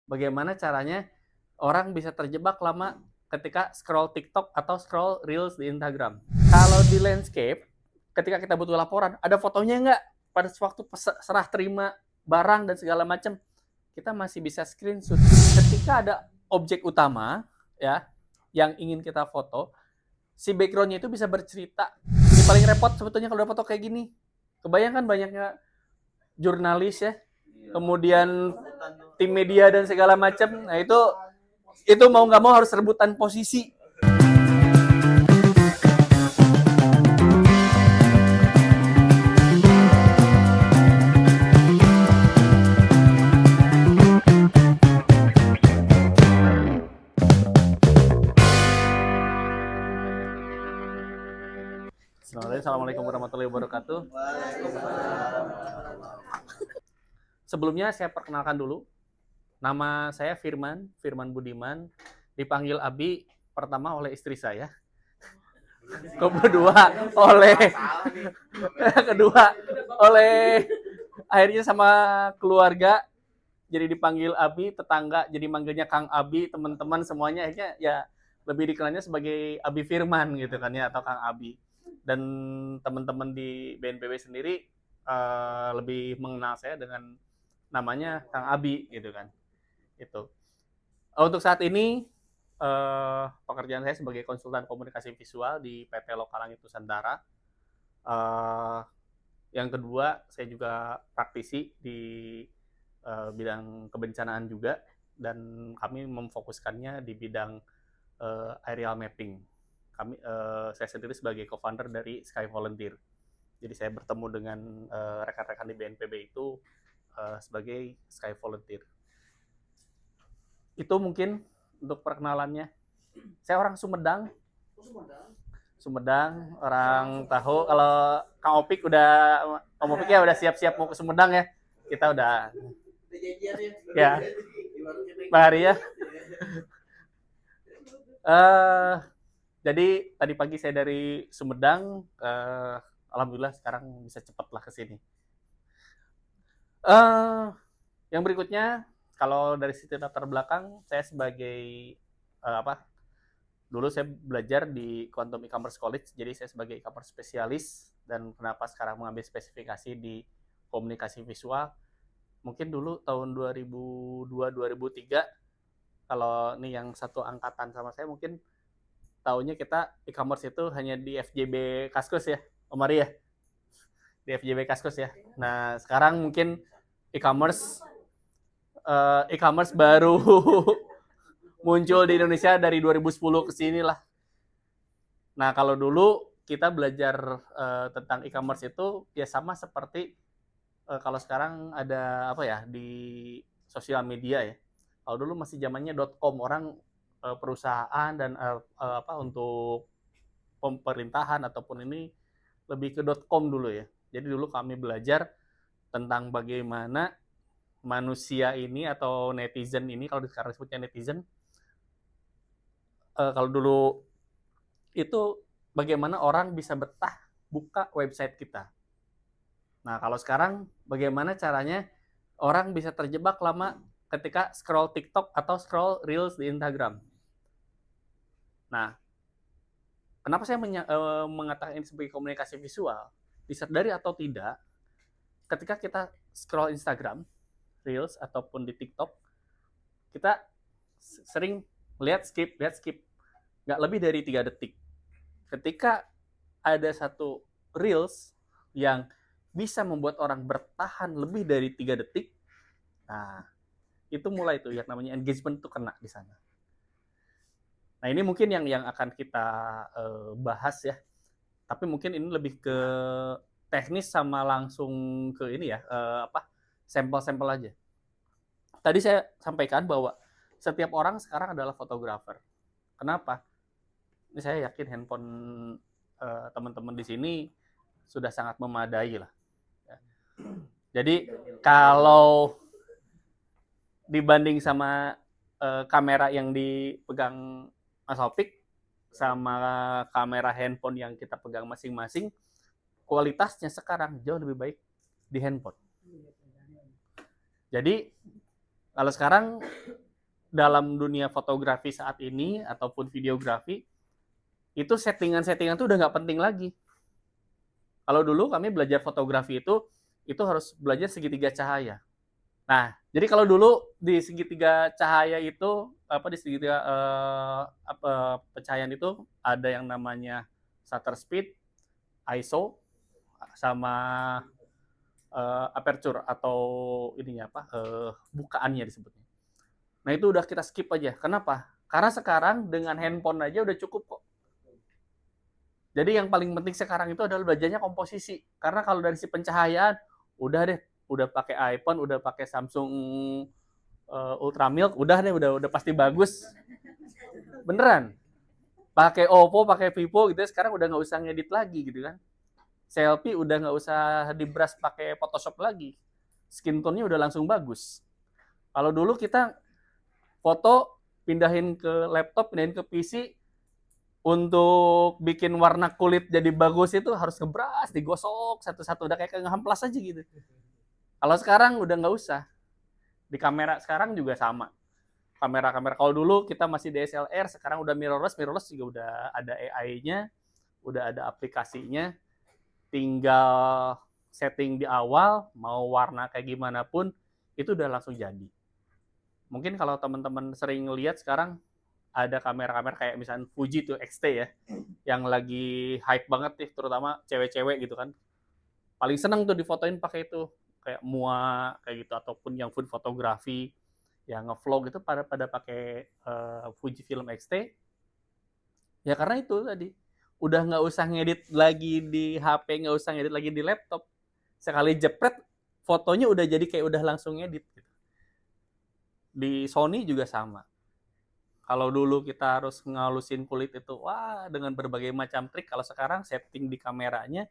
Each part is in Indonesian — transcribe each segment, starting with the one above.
bagaimana caranya orang bisa terjebak lama ketika scroll TikTok atau scroll Reels di Instagram. Kalau di landscape, ketika kita butuh laporan, ada fotonya nggak? Pada waktu serah terima barang dan segala macam, kita masih bisa screenshot. Ketika ada objek utama, ya, yang ingin kita foto, si backgroundnya itu bisa bercerita. Yang paling repot sebetulnya kalau ada foto kayak gini. Kebayangkan banyaknya jurnalis ya, kemudian tim media dan segala macam. Nah itu mau nggak mau harus rebutan posisi. Assalamualaikum warahmatullahi wabarakatuh. Sebelumnya saya perkenalkan dulu. Nama saya Firman Budiman, dipanggil Abi pertama oleh istri saya. Kedua oleh akhirnya sama keluarga jadi dipanggil Abi, tetangga jadi manggilnya Kang Abi, teman-teman semuanya akhirnya ya lebih dikenalnya sebagai Abi Firman gitu kan ya, atau Kang Abi. Dan teman-teman di BNPB sendiri lebih mengenal saya dengan namanya Kang Abi gitu kan. Itu. Untuk saat ini pekerjaan saya sebagai konsultan komunikasi visual di PT Lokal Langit Nusantara. Yang kedua, saya juga praktisi di bidang kebencanaan juga, dan kami memfokuskannya di bidang aerial mapping. Saya sendiri sebagai co-founder dari Sky Volunteer. Jadi saya bertemu dengan rekan-rekan di BNPB itu sebagai Sky Volunteer. Itu mungkin untuk perkenalannya. Saya orang Sumedang. Orang tahu kalau Kang Opik ya udah siap-siap mau ke Sumedang ya. Kita udah ya. Bang Hari ya. Jadi tadi pagi saya dari Sumedang, alhamdulillah sekarang bisa cepat lah ke sini. Yang berikutnya, kalau dari sisi latar belakang, saya sebagai dulu saya belajar di Quantum E-Commerce College, jadi saya sebagai e-commerce spesialis. Dan kenapa sekarang mengambil spesifikasi di komunikasi visual, mungkin dulu tahun 2002-2003, kalau ini yang satu angkatan sama saya, mungkin tahunya kita e-commerce itu hanya di FJB Kaskus ya, Om Ari ya, di FJB Kaskus ya. Nah sekarang mungkin e-commerce baru muncul di Indonesia dari 2010 ke sini lah. Nah, kalau dulu kita belajar tentang e-commerce itu ya sama seperti kalau sekarang ada apa ya di sosial media ya. Kalau dulu masih zamannya .com, orang perusahaan dan untuk pemerintahan ataupun ini lebih ke .com dulu ya. Jadi dulu kami belajar tentang bagaimana manusia ini atau netizen ini, kalau sekarang disebutnya netizen, kalau dulu itu bagaimana orang bisa betah buka website kita. Nah, kalau sekarang bagaimana caranya orang bisa terjebak lama ketika scroll TikTok atau scroll Reels di Instagram. Nah, kenapa saya mengatakan ini sebagai komunikasi visual? Disadari atau tidak, ketika kita scroll Instagram, Reels, ataupun di TikTok, kita sering lihat skip. Nggak lebih dari 3 detik. Ketika ada satu Reels yang bisa membuat orang bertahan lebih dari 3 detik, nah, itu mulai tuh yang namanya engagement tuh kena di sana. Nah, ini mungkin yang akan kita bahas ya. Tapi mungkin ini lebih ke teknis sama langsung ke ini ya, sampel-sampel aja. Tadi saya sampaikan bahwa setiap orang sekarang adalah fotografer. Kenapa? Ini saya yakin handphone teman-teman di sini sudah sangat memadai lah. Jadi kalau dibanding sama kamera yang dipegang Mas Opik sama kamera handphone yang kita pegang masing-masing, kualitasnya sekarang jauh lebih baik di handphone. Jadi kalau sekarang dalam dunia fotografi saat ini ataupun videografi, itu settingan-settingan tuh udah nggak penting lagi. Kalau dulu kami belajar fotografi itu harus belajar segitiga cahaya. Nah, jadi kalau dulu di segitiga cahaya itu di segitiga pencahayaan itu ada yang namanya shutter speed, ISO, sama aperture atau ininya bukaannya disebutnya. Nah itu udah kita skip aja. Kenapa? Karena sekarang dengan handphone aja udah cukup kok. Jadi yang paling penting sekarang itu adalah belajarnya komposisi. Karena kalau dari si pencahayaan, udah deh, udah pakai iPhone, udah pakai Samsung Ultramilk, udah deh, udah pasti bagus. Beneran. Pakai Oppo, pakai Vivo gitu, sekarang udah nggak usah ngedit lagi gitu kan. Selfie udah nggak usah dibrush pakai Photoshop lagi. Skin tone-nya udah langsung bagus. Kalau dulu kita foto pindahin ke laptop, pindahin ke PC, untuk bikin warna kulit jadi bagus itu harus ngebras, digosok satu-satu, udah kayak ngehamplas aja gitu. Kalau sekarang udah nggak usah. Di kamera sekarang juga sama. Kamera-kamera kalau dulu kita masih DSLR, sekarang udah mirrorless juga udah ada AI-nya, udah ada aplikasinya. Tinggal setting di awal, mau warna kayak gimana pun itu udah langsung jadi. Mungkin kalau teman-teman sering lihat sekarang ada kamera-kamera kayak misalnya Fuji tuh XT ya, yang lagi hype banget nih, terutama cewek-cewek gitu kan. Paling seneng tuh difotoin pakai itu, kayak MUA kayak gitu, ataupun yang food fotografi, yang ngevlog itu pada pakai Fuji Film XT. Ya karena itu tadi, udah nggak usah ngedit lagi di HP, nggak usah ngedit lagi di laptop. Sekali jepret, fotonya udah jadi kayak udah langsung ngedit. Gitu. Di Sony juga sama. Kalau dulu kita harus ngalusin kulit itu, wah dengan berbagai macam trik. Kalau sekarang setting di kameranya,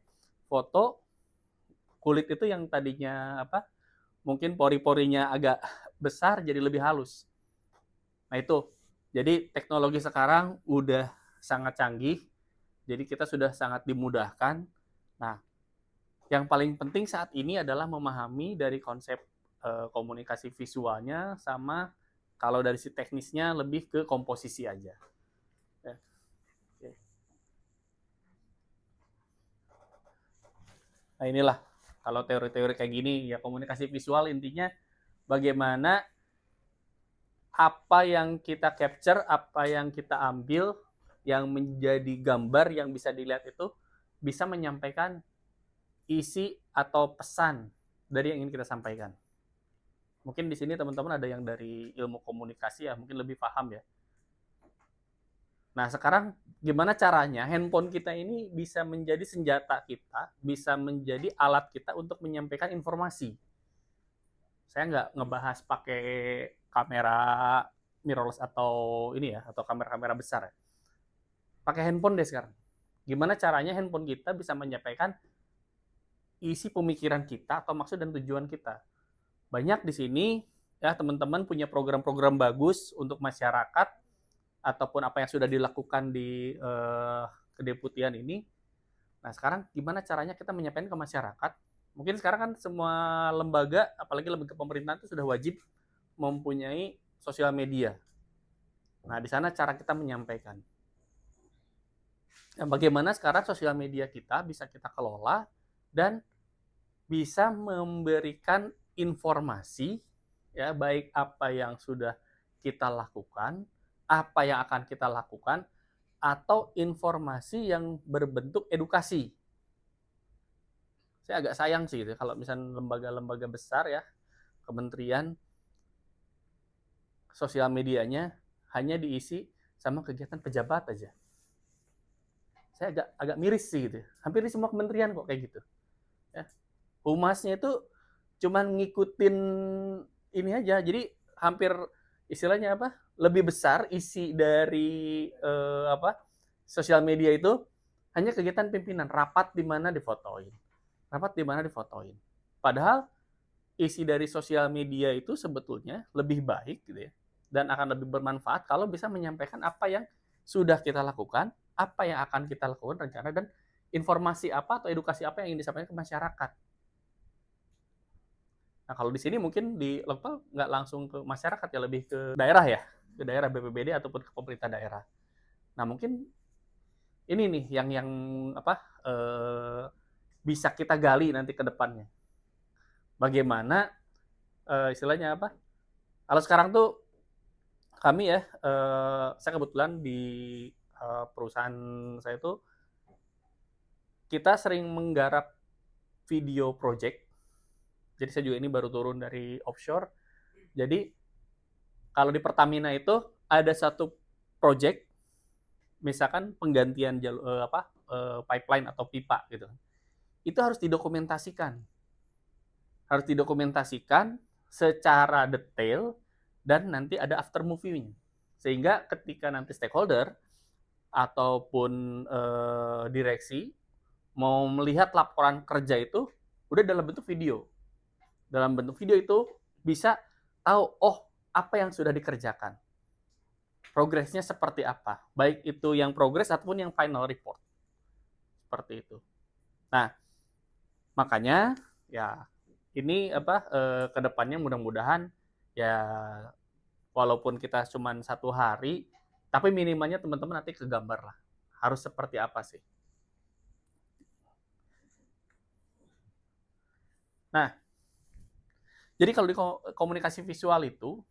foto, kulit itu yang tadinya mungkin pori-porinya agak besar jadi lebih halus. Nah itu, jadi teknologi sekarang udah sangat canggih, jadi kita sudah sangat dimudahkan. Nah, yang paling penting saat ini adalah memahami dari konsep komunikasi visualnya, sama kalau dari si teknisnya lebih ke komposisi aja. Nah inilah, kalau teori-teori kayak gini, ya komunikasi visual intinya bagaimana apa yang kita capture, apa yang kita ambil, yang menjadi gambar yang bisa dilihat itu bisa menyampaikan isi atau pesan dari yang ingin kita sampaikan. Mungkin di sini teman-teman ada yang dari ilmu komunikasi ya, mungkin lebih paham ya. Nah sekarang gimana caranya handphone kita ini bisa menjadi senjata kita, bisa menjadi alat kita untuk menyampaikan informasi. Saya nggak ngebahas pakai kamera mirrorless atau ini ya, atau kamera-kamera besar ya. Pakai handphone deh sekarang. Gimana caranya handphone kita bisa menyampaikan isi pemikiran kita atau maksud dan tujuan kita. Banyak di sini ya teman-teman punya program-program bagus untuk masyarakat ataupun apa yang sudah dilakukan di kedeputian ini. Nah sekarang gimana caranya kita menyampaikan ke masyarakat? Mungkin sekarang kan semua lembaga, apalagi lembaga pemerintahan itu sudah wajib mempunyai sosial media. Nah di sana cara kita menyampaikan. Nah, bagaimana sekarang sosial media kita bisa kita kelola dan bisa memberikan informasi ya, baik apa yang sudah kita lakukan, apa yang akan kita lakukan, atau informasi yang berbentuk edukasi. Saya agak sayang sih gitu, kalau misalnya lembaga-lembaga besar ya, kementerian, sosial medianya hanya diisi sama kegiatan pejabat aja. Saya agak miris sih gitu. Hampir di semua kementerian kok kayak gitu. Ya. Humasnya itu cuman ngikutin ini aja. Jadi hampir istilahnya lebih besar isi dari sosial media itu hanya kegiatan pimpinan, rapat di mana difotoin. Rapat di mana difotoin. Padahal isi dari sosial media itu sebetulnya lebih baik gitu ya. Dan akan lebih bermanfaat kalau bisa menyampaikan apa yang sudah kita lakukan, apa yang akan kita lakukan rencana, dan informasi apa atau edukasi apa yang ingin disampaikan ke masyarakat. Nah, kalau di sini mungkin di lokal nggak langsung ke masyarakat ya, lebih ke daerah ya, ke daerah BPBD ataupun ke pemerintah daerah. Nah, mungkin ini nih yang apa bisa kita gali nanti ke depannya. Bagaimana istilahnya apa? Kalau sekarang tuh kami ya, saya kebetulan di perusahaan saya tuh kita sering menggarap video project. Jadi saya juga ini baru turun dari offshore. Jadi kalau di Pertamina itu ada satu project, misalkan penggantian pipeline atau pipa gitu. Itu harus didokumentasikan. Harus didokumentasikan secara detail dan nanti ada after movie-nya. Sehingga ketika nanti stakeholder ataupun direksi mau melihat laporan kerja itu udah dalam bentuk video. Dalam bentuk video itu bisa tahu, oh, apa yang sudah dikerjakan. Progresnya seperti apa. Baik itu yang progress ataupun yang final report. Seperti itu. Nah, makanya ya ini kedepannya mudah-mudahan ya walaupun kita cuma 1 hari, tapi minimalnya teman-teman nanti kegambar lah. Harus seperti apa sih. Nah, jadi kalau di komunikasi visual itu,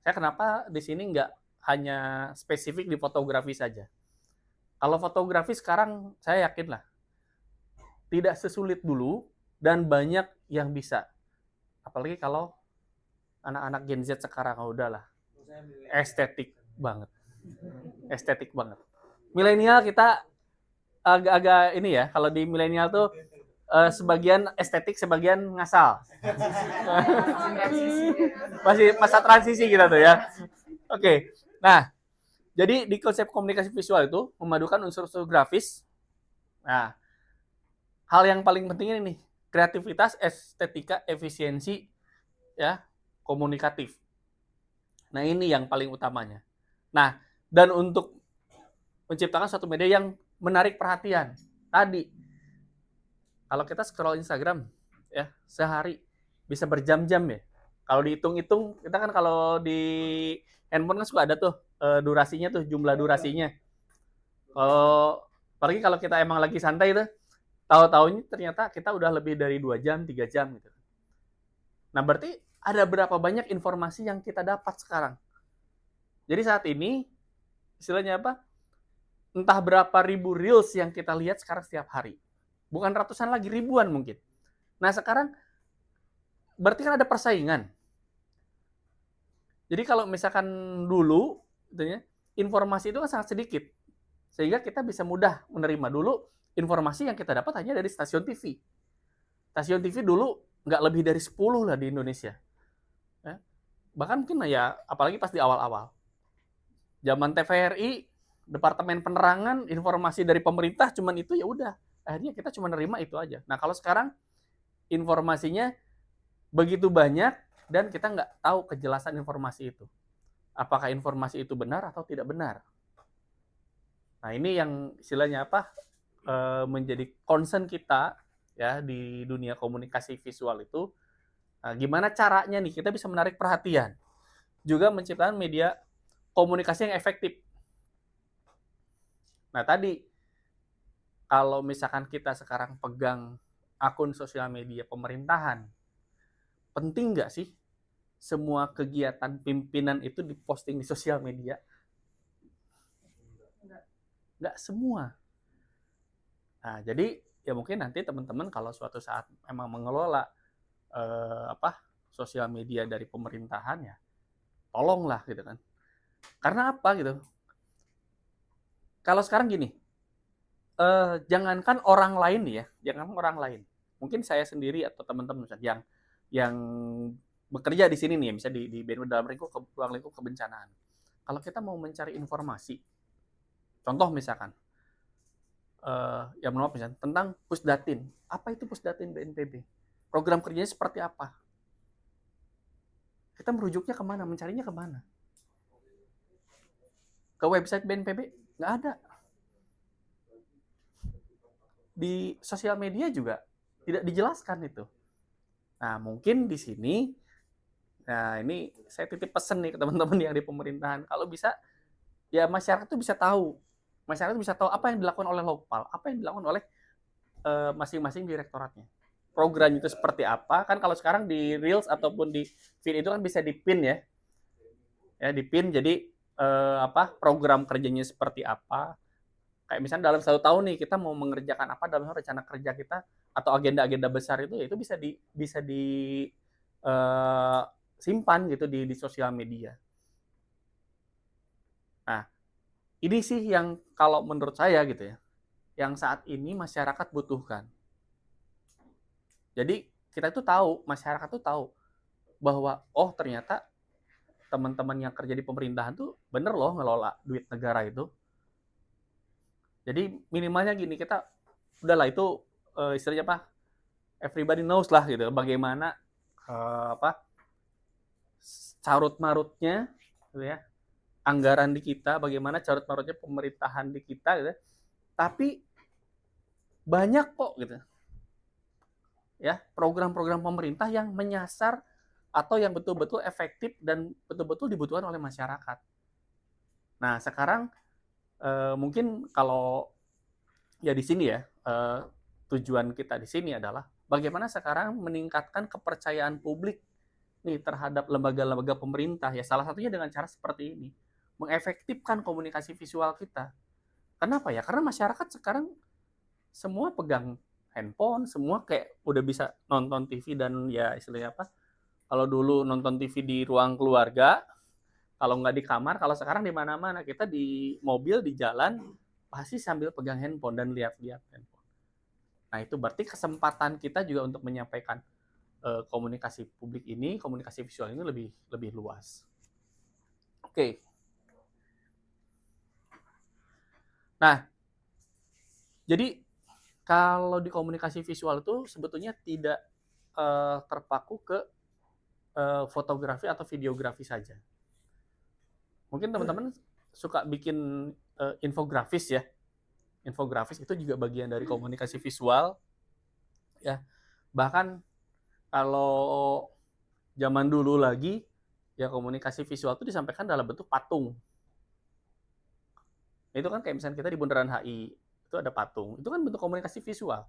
saya kenapa di sini nggak hanya spesifik di fotografi saja. Kalau fotografi sekarang saya yakin lah, tidak sesulit dulu dan banyak yang bisa. Apalagi kalau anak-anak Gen Z sekarang, udahlah, estetik banget. Estetik banget. Milenial kita agak-agak ini ya, kalau di milenial tuh sebagian estetik, sebagian ngasal. Masih masa transisi kita tuh ya. Oke. Nah, jadi di konsep komunikasi visual itu memadukan unsur-unsur grafis. Nah, hal yang paling penting ini nih, kreativitas, estetika, efisiensi, ya, komunikatif. Nah, ini yang paling utamanya. Nah, dan untuk menciptakan suatu media yang menarik perhatian. Tadi, kalau kita scroll Instagram, ya, sehari bisa berjam-jam ya. Kalau dihitung-hitung, kita kan kalau di handphone kan suka ada tuh durasinya tuh, jumlah durasinya. Kalau apalagi kalau kita emang lagi santai tuh, tahu-tahunya ternyata kita udah lebih dari 2 jam, 3 jam gitu. Nah, berarti ada berapa banyak informasi yang kita dapat sekarang. Jadi saat ini, istilahnya apa? Entah berapa ribu reels yang kita lihat sekarang setiap hari. Bukan ratusan lagi, ribuan mungkin. Nah, sekarang berarti kan ada persaingan. Jadi kalau misalkan dulu, informasi itu kan sangat sedikit. Sehingga kita bisa mudah menerima dulu informasi yang kita dapat hanya dari stasiun TV. Stasiun TV dulu nggak lebih dari 10 lah di Indonesia. Ya. Bahkan mungkin ya, apalagi pas di awal-awal. Zaman TVRI, Departemen Penerangan, informasi dari pemerintah cuman itu, ya udah. Akhirnya kita cuma nerima itu aja. Nah, kalau sekarang informasinya begitu banyak dan kita nggak tahu kejelasan informasi itu. Apakah informasi itu benar atau tidak benar. Nah, ini yang istilahnya apa? Menjadi concern kita ya di dunia komunikasi visual itu. Nah, gimana caranya nih kita bisa menarik perhatian. Juga menciptakan media komunikasi yang efektif. Nah, tadi kalau misalkan kita sekarang pegang akun sosial media pemerintahan, penting nggak sih semua kegiatan pimpinan itu diposting di sosial media? Nggak semua. Nah, jadi ya mungkin nanti teman-teman kalau suatu saat memang mengelola sosial media dari pemerintahan, ya tolonglah gitu kan. Karena apa gitu? Kalau sekarang gini, jangankan orang lain ya, jangankan orang lain. Mungkin saya sendiri atau teman-teman yang bekerja di sini nih, misalnya di dalam ruang lingkup kebencanaan. Kalau kita mau mencari informasi, contoh misalkan, mohon maaf misalnya, tentang Pusdatin. Apa itu Pusdatin BNPB? Program kerjanya seperti apa? Kita merujuknya kemana? Mencarinya kemana? Ke website BNPB? Nggak ada. Di sosial media juga tidak dijelaskan itu. Nah, mungkin di sini, nah ini saya titip pesan nih ke teman-teman yang di pemerintahan, kalau bisa ya masyarakat tuh bisa tahu apa yang dilakukan oleh lokal, apa yang dilakukan oleh masing-masing direktoratnya. Program itu seperti apa? Kan kalau sekarang di Reels ataupun di feed itu kan bisa dipin ya dipin. Jadi program kerjanya seperti apa? Kayak misalnya dalam 1 tahun nih kita mau mengerjakan apa dalam rencana kerja kita atau agenda-agenda besar itu, ya itu bisa di eh, simpan gitu di sosial media. Nah, ini sih yang kalau menurut saya gitu ya, yang saat ini masyarakat butuhkan. Jadi kita itu tahu, masyarakat tuh tahu bahwa oh ternyata teman-teman yang kerja di pemerintahan tuh bener loh ngelola duit negara itu. Jadi minimalnya gini, kita udahlah itu istilahnya apa? Everybody knows lah gitu bagaimana apa carut marutnya gitu ya, anggaran di kita, bagaimana carut marutnya pemerintahan di kita gitu. Tapi banyak kok gitu ya program-program pemerintah yang menyasar atau yang betul-betul efektif dan betul-betul dibutuhkan oleh masyarakat. Nah, sekarang mungkin kalau ya di sini ya tujuan kita di sini adalah bagaimana sekarang meningkatkan kepercayaan publik nih terhadap lembaga-lembaga pemerintah, ya salah satunya dengan cara seperti ini, mengefektifkan komunikasi visual kita. Kenapa ya? Karena masyarakat sekarang semua pegang handphone, semua kayak udah bisa nonton TV dan ya istilahnya apa? Kalau dulu nonton TV di ruang keluarga, kalau nggak di kamar, kalau sekarang di mana-mana, kita di mobil, di jalan, pasti sambil pegang handphone dan lihat-lihat handphone. Nah, itu berarti kesempatan kita juga untuk menyampaikan komunikasi publik ini, komunikasi visual ini lebih lebih luas. Oke. Nah, jadi kalau di komunikasi visual itu sebetulnya tidak terpaku ke fotografi atau videografi saja. Mungkin teman-teman suka bikin infografis ya. Infografis itu juga bagian dari komunikasi visual ya. Bahkan kalau zaman dulu lagi ya komunikasi visual itu disampaikan dalam bentuk patung. Itu kan kayak misalnya kita di Bundaran HI itu ada patung. Itu kan bentuk komunikasi visual.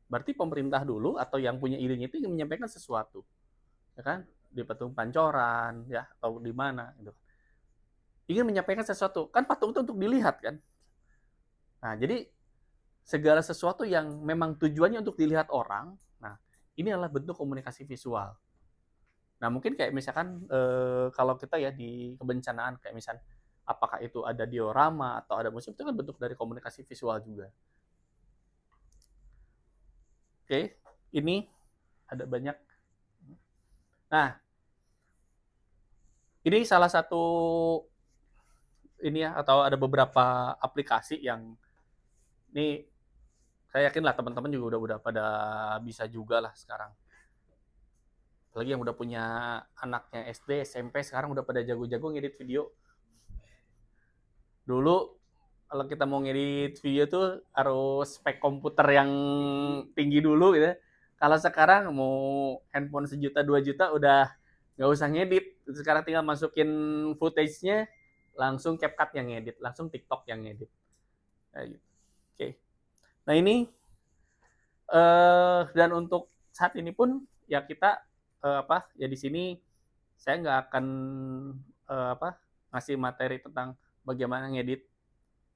Berarti pemerintah dulu atau yang punya idenya itu ingin menyampaikan sesuatu, ya kan? Di patung Pancoran ya atau di mana gitu. Ingin menyampaikan sesuatu. Kan patung itu untuk dilihat kan. Nah, jadi segala sesuatu yang memang tujuannya untuk dilihat orang, nah ini adalah bentuk komunikasi visual. Nah mungkin kayak misalkan kalau kita ya di kebencanaan kayak misalkan apakah itu ada diorama atau ada musik, itu kan bentuk dari komunikasi visual juga. Oke, ini ada banyak. Nah, ini salah satu ini ya atau ada beberapa aplikasi yang ini saya yakin lah teman-teman juga udah pada bisa juga lah sekarang. Apalagi yang udah punya anaknya SD, SMP, sekarang udah pada jago-jago ngedit video. Dulu kalau kita mau ngedit video tuh harus spek komputer yang tinggi dulu gitu. Kalau sekarang mau handphone 1 juta 2 juta udah nggak usah ngedit. Sekarang tinggal masukin footage-nya, langsung CapCut yang ngedit, langsung TikTok yang ngedit. Nah, gitu. Oke. Nah ini dan untuk saat ini pun ya kita ya di sini saya nggak akan ngasih materi tentang bagaimana ngedit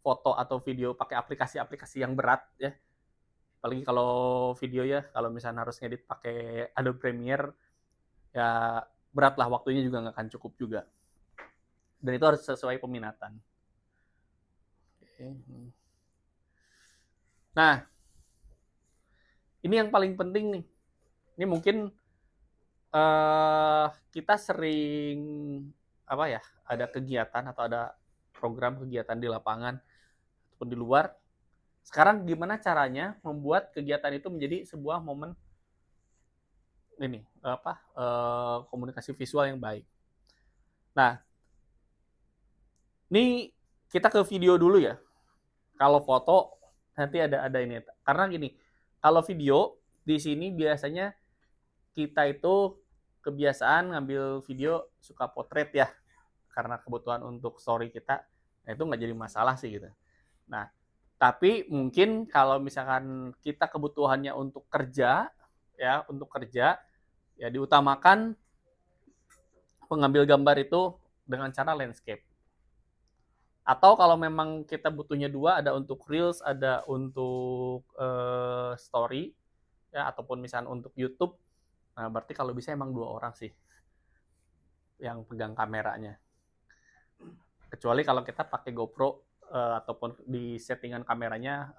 foto atau video pakai aplikasi-aplikasi yang berat ya. Apalagi kalau video ya, kalau misalnya harus ngedit pakai Adobe Premiere ya berat lah, waktunya juga nggak akan cukup juga. Dan itu harus sesuai peminatan. Nah, ini yang paling penting nih. Ini mungkin kita sering apa ya, ada kegiatan atau ada program kegiatan di lapangan ataupun di luar. Sekarang gimana caranya membuat kegiatan itu menjadi sebuah momen ini komunikasi visual yang baik. Nah, ini kita ke video dulu ya. Kalau foto nanti ada ini. Karena gini, kalau video di sini biasanya kita itu kebiasaan ngambil video suka potret ya, karena kebutuhan untuk story kita, nah itu nggak jadi masalah sih gitu. Nah, tapi mungkin kalau misalkan kita kebutuhannya untuk kerja, ya untuk kerja, ya diutamakan pengambil gambar itu dengan cara landscape. Atau kalau memang kita butuhnya dua, ada untuk reels, ada untuk story, ya ataupun misalnya untuk YouTube. Nah, berarti kalau bisa emang 2 orang sih yang pegang kameranya. Kecuali kalau kita pakai GoPro ataupun di settingan kameranya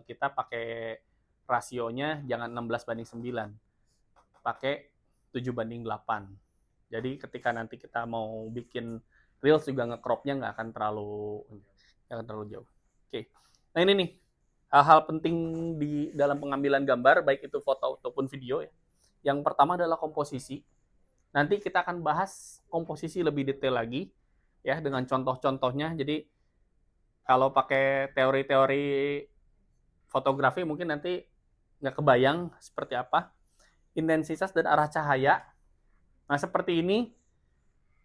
kita pakai rasionya jangan 16:9, pakai 7:8. Jadi ketika nanti kita mau bikin reels juga nge-cropnya nggak akan terlalu jauh. Oke, nah ini nih hal-hal penting di dalam pengambilan gambar, baik itu foto ataupun video ya. Yang pertama adalah komposisi. Nanti kita akan bahas komposisi lebih detail lagi ya dengan contoh-contohnya. Jadi kalau pakai teori-teori fotografi mungkin nanti nggak kebayang seperti apa intensitas dan arah cahaya. Nah seperti ini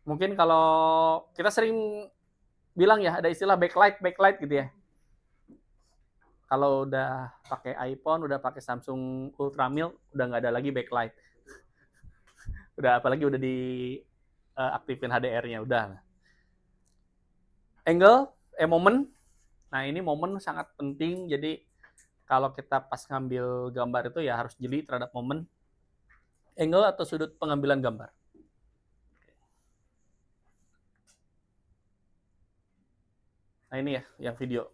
mungkin kalau kita sering bilang ya ada istilah backlight gitu ya. Kalau udah pakai iPhone, udah pakai Samsung Ultramilk, udah nggak ada lagi backlight. Udah apalagi udah diaktifin HDR-nya udah. Angle, momen. Nah ini momen sangat penting. Jadi kalau kita pas ngambil gambar itu ya harus jeli terhadap momen, angle atau sudut pengambilan gambar. Nah ini ya yang video.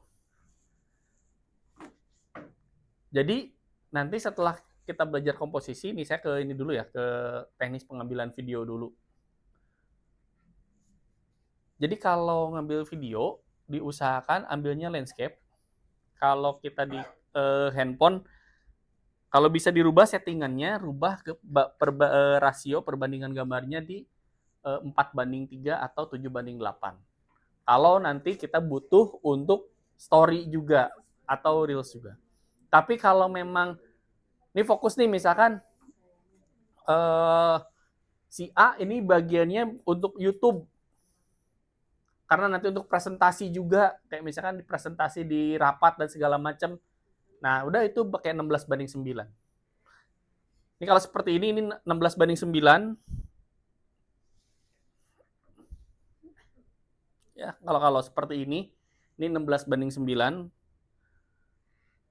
Jadi nanti setelah kita belajar komposisi, nih saya ke ini dulu ya, ke teknis pengambilan video dulu. Jadi kalau ngambil video, diusahakan ambilnya landscape. Kalau kita di handphone, kalau bisa dirubah settingannya, rubah ke rasio perbandingan gambarnya di 4:3 atau 7:8. Kalau nanti kita butuh untuk story juga atau reels juga. Tapi kalau memang ini fokus nih misalkan si A ini bagiannya untuk YouTube, karena nanti untuk presentasi juga kayak misalkan di presentasi di rapat dan segala macam. Nah, udah itu pakai 16:9. Ini kalau seperti ini 16:9. Ya, kalau seperti ini 16:9.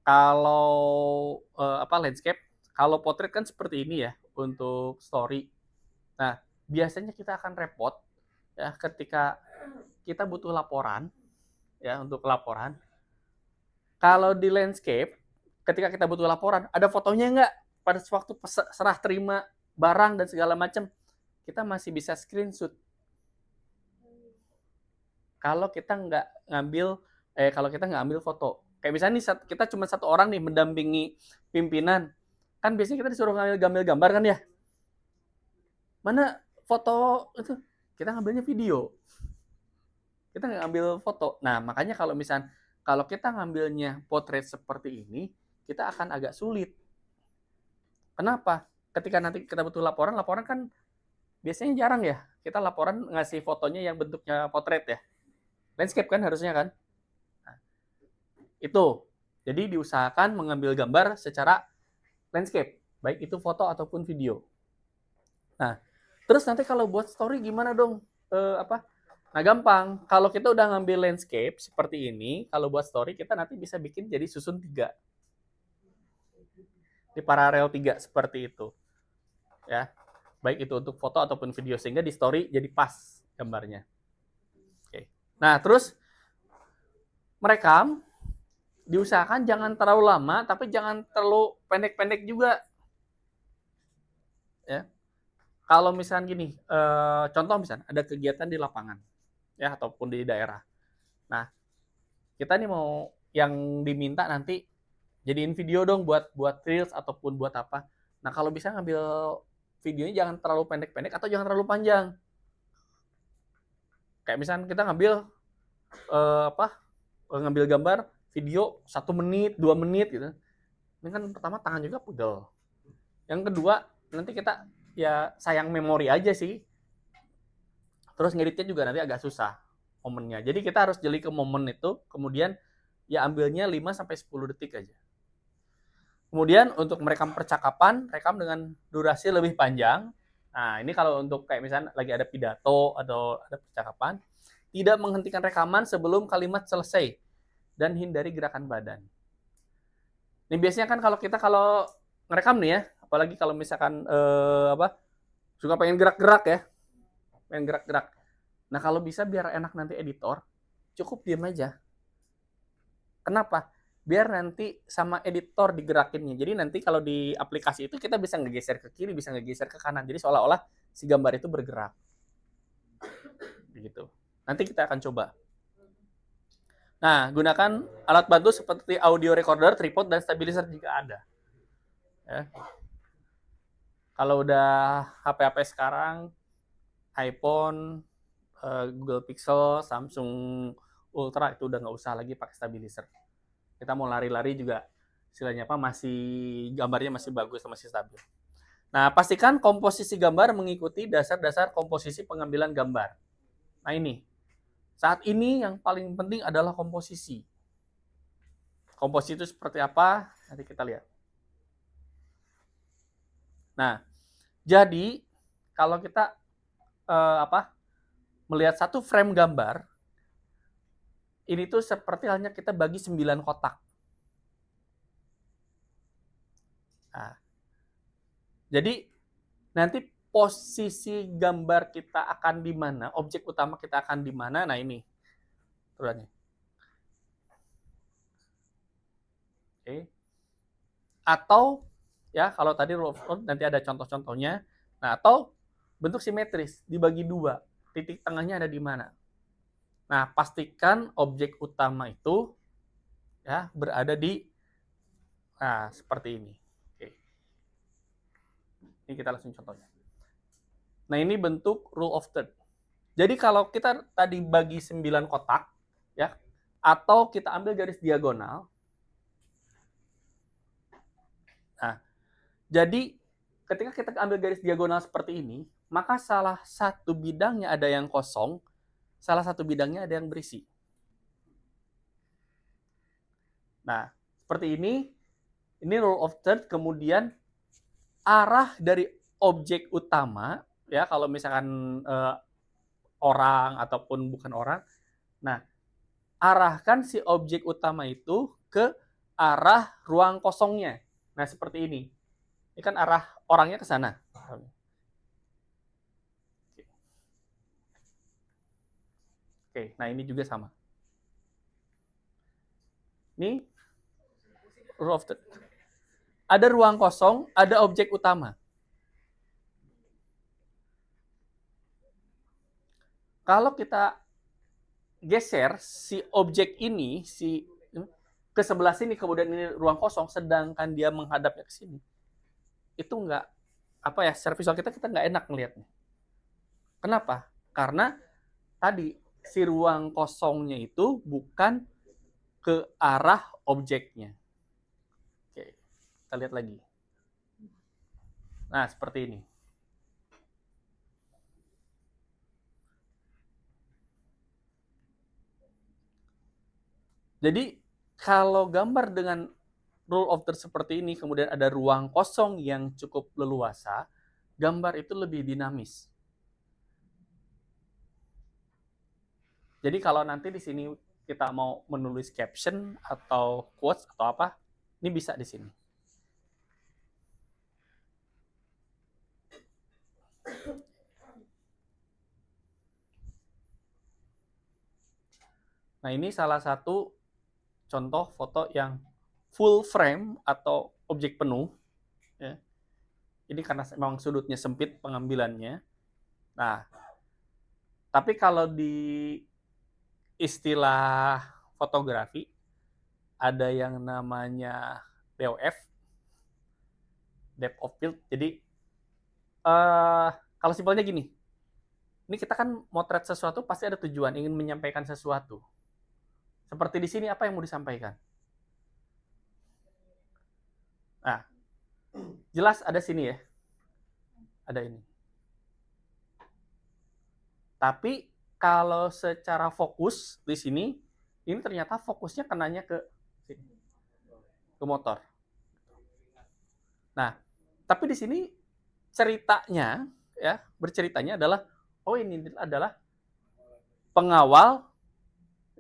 Kalau landscape, kalau potret kan seperti ini ya untuk story. Nah, biasanya kita akan repot ya ketika kita butuh laporan ya untuk laporan. Kalau di landscape, ketika kita butuh laporan, ada fotonya nggak pada waktu serah terima barang dan segala macam, kita masih bisa screenshot. Kalau kita nggak ambil foto, kayak misalnya nih kita cuma 1 orang nih mendampingi pimpinan, kan biasanya kita disuruh ngambil gambar kan ya, mana foto itu, kita ngambilnya video, kita nggak ambil foto. Nah makanya kalau kita ngambilnya potret seperti ini, kita akan agak sulit. Kenapa? Ketika nanti kita butuh laporan kan biasanya jarang ya kita laporan ngasih fotonya yang bentuknya potret ya, landscape kan harusnya kan. Nah, itu jadi diusahakan mengambil gambar secara landscape, baik itu foto ataupun video. Nah terus nanti kalau buat story gimana dong? Nah gampang, kalau kita udah ngambil landscape seperti ini, kalau buat story kita nanti bisa bikin jadi susun 3 di paralel 3 seperti itu ya, baik itu untuk foto ataupun video, sehingga di story jadi pas gambarnya. Oke. Nah terus merekam diusahakan jangan terlalu lama, tapi jangan terlalu pendek-pendek juga ya. Kalau misalnya gini, contoh misalnya ada kegiatan di lapangan ya ataupun di daerah. Nah kita nih mau yang diminta nanti jadiin video dong buat reels ataupun buat apa. Nah kalau bisa ngambil videonya jangan terlalu pendek-pendek atau jangan terlalu panjang. Kayak misalnya kita ngambil gambar video 1 menit 2 menit gitu. Ini kan pertama tangan juga pegel. Yang kedua nanti kita ya sayang memori aja sih. Terus ngeditnya juga nanti agak susah momennya. Jadi kita harus jeli ke momen itu, kemudian ya ambilnya 5-10 detik aja. Kemudian untuk merekam percakapan, rekam dengan durasi lebih panjang. Nah, ini kalau untuk kayak misalnya lagi ada pidato atau ada percakapan, tidak menghentikan rekaman sebelum kalimat selesai dan hindari gerakan badan. Ini biasanya kan kalau ngerekam nih ya, apalagi kalau misalkan suka pengen gerak-gerak ya, pengen gerak-gerak. Nah, kalau bisa biar enak nanti editor, cukup diam aja. Kenapa? Biar nanti sama editor digerakinnya. Jadi nanti kalau di aplikasi itu kita bisa ngegeser ke kiri, bisa ngegeser ke kanan. Jadi seolah-olah si gambar itu bergerak. Begitu. Nanti kita akan coba. Nah, gunakan alat bantu seperti audio recorder, tripod, dan stabilizer jika ada. Ya. Kalau udah HP-HP sekarang, iPhone, Google Pixel, Samsung Ultra itu udah nggak usah lagi pakai stabilizer. Kita mau lari-lari juga istilahnya apa masih gambarnya masih bagus, masih stabil. Nah, pastikan komposisi gambar mengikuti dasar-dasar komposisi pengambilan gambar. Nah, ini. Saat ini yang paling penting adalah komposisi. Komposisi itu seperti apa? Nanti kita lihat. Nah, jadi kalau kita melihat satu frame gambar, ini tuh seperti halnya kita bagi 9 kotak. Nah, jadi nanti posisi gambar kita akan di mana, objek utama kita akan di mana. Nah, ini aturannya. Oke. Atau ya kalau tadi rule of thumb nanti ada contoh-contohnya. Nah, atau bentuk simetris dibagi 2. Titik tengahnya ada di mana. Nah, pastikan objek utama itu ya berada di seperti ini. Oke. Ini kita langsung contohnya. Nah, ini bentuk rule of third. Jadi kalau kita tadi bagi 9 kotak, ya, atau kita ambil garis diagonal. Nah, jadi ketika kita ambil garis diagonal seperti ini, maka salah satu bidangnya ada yang kosong, salah satu bidangnya ada yang berisi. Nah, seperti ini rule of third, kemudian arah dari objek utama, ya kalau misalkan orang ataupun bukan orang, nah arahkan si objek utama itu ke arah ruang kosongnya. Nah, seperti ini. Ini kan arah orangnya ke sana. Oke, nah ini juga sama. Ini rule of third. Ada ruang kosong, ada objek utama. Kalau kita geser si objek ini, ke sebelah sini, kemudian ini ruang kosong, sedangkan dia menghadapnya ke sini, itu nggak secara visual kita nggak enak ngelihatnya. Kenapa? Karena tadi si ruang kosongnya itu bukan ke arah objeknya. Oke, kita lihat lagi. Nah, seperti ini. Jadi kalau gambar dengan rule of third seperti ini, kemudian ada ruang kosong yang cukup leluasa, gambar itu lebih dinamis. Jadi kalau nanti di sini kita mau menulis caption atau quotes atau apa, ini bisa di sini. Nah, ini salah satu contoh foto yang full frame atau objek penuh. Ya. Ini karena memang sudutnya sempit pengambilannya. Nah, tapi kalau di istilah fotografi ada yang namanya DOF, depth of field. Jadi kalau simpelnya gini, ini kita kan motret sesuatu pasti ada tujuan, ingin menyampaikan sesuatu. Seperti di sini apa yang mau disampaikan? Nah, jelas ada sini ya. ada ini. Tapi kalau secara fokus di sini, ini ternyata fokusnya kenanya ke motor. Nah, tapi di sini ceritanya ya, berceritanya adalah ini adalah pengawal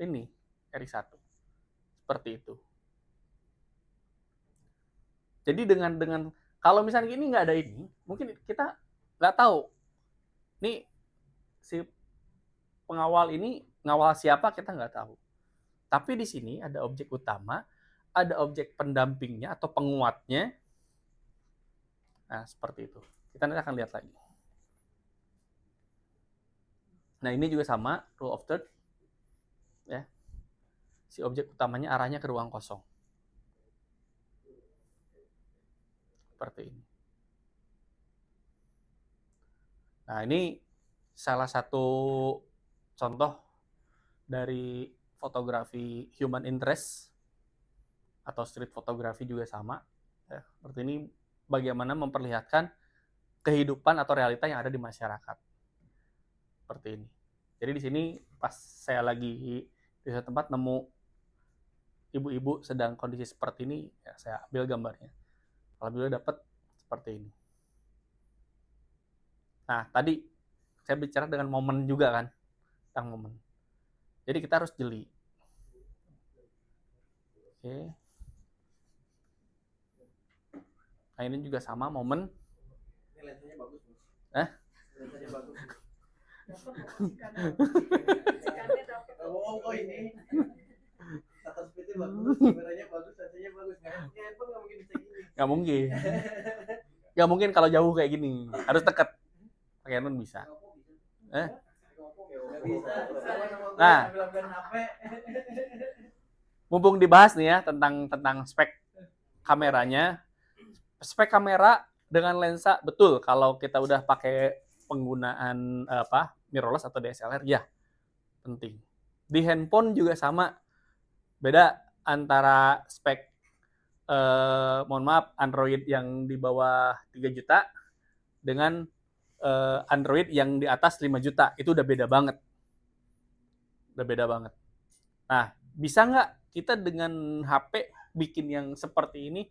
ini RI1. Seperti itu. Jadi dengan kalau misalnya ini nggak ada ini, mungkin kita nggak tahu nih si pengawal ini ngawal siapa, kita nggak tahu. Tapi di sini ada objek utama, ada objek pendampingnya atau penguatnya. Nah, seperti itu. Kita nanti akan lihat lagi. Nah, ini juga sama, rule of third. Ya. Si objek utamanya arahnya ke ruang kosong. Seperti ini. Nah, ini salah satu contoh dari fotografi human interest atau street photography juga sama. Ya, seperti ini bagaimana memperlihatkan kehidupan atau realita yang ada di masyarakat. Seperti ini. Jadi di sini pas saya lagi di satu tempat nemu ibu-ibu sedang kondisi seperti ini, ya saya ambil gambarnya. Alhamdulillah dapat seperti ini. Nah, tadi saya bicara dengan momen juga kan, tentang momen. Jadi kita harus jeli. Oke. Nah, ini juga sama momen. Ini lensanya bagus, Mas. Lensanya bagus. Oh, ini. Shutter speed-nya bagus, kameranya bagus, lensanya bagus. Ini handphone nggak mungkin bisa gini. Nggak mungkin. Nggak mungkin kalau jauh kayak gini. Harus dekat. Pakai Canon bisa. Nggak bisa. Nah, mumpung dibahas nih ya tentang spek kameranya. Spek kamera dengan lensa betul kalau kita udah pakai penggunaan mirrorless atau DSLR ya penting. Di handphone juga sama. Beda antara spek mohon maaf Android yang di bawah 3 juta dengan Android yang di atas 5 juta. Itu udah beda banget. Udah beda banget. Nah, bisa nggak kita dengan HP bikin yang seperti ini?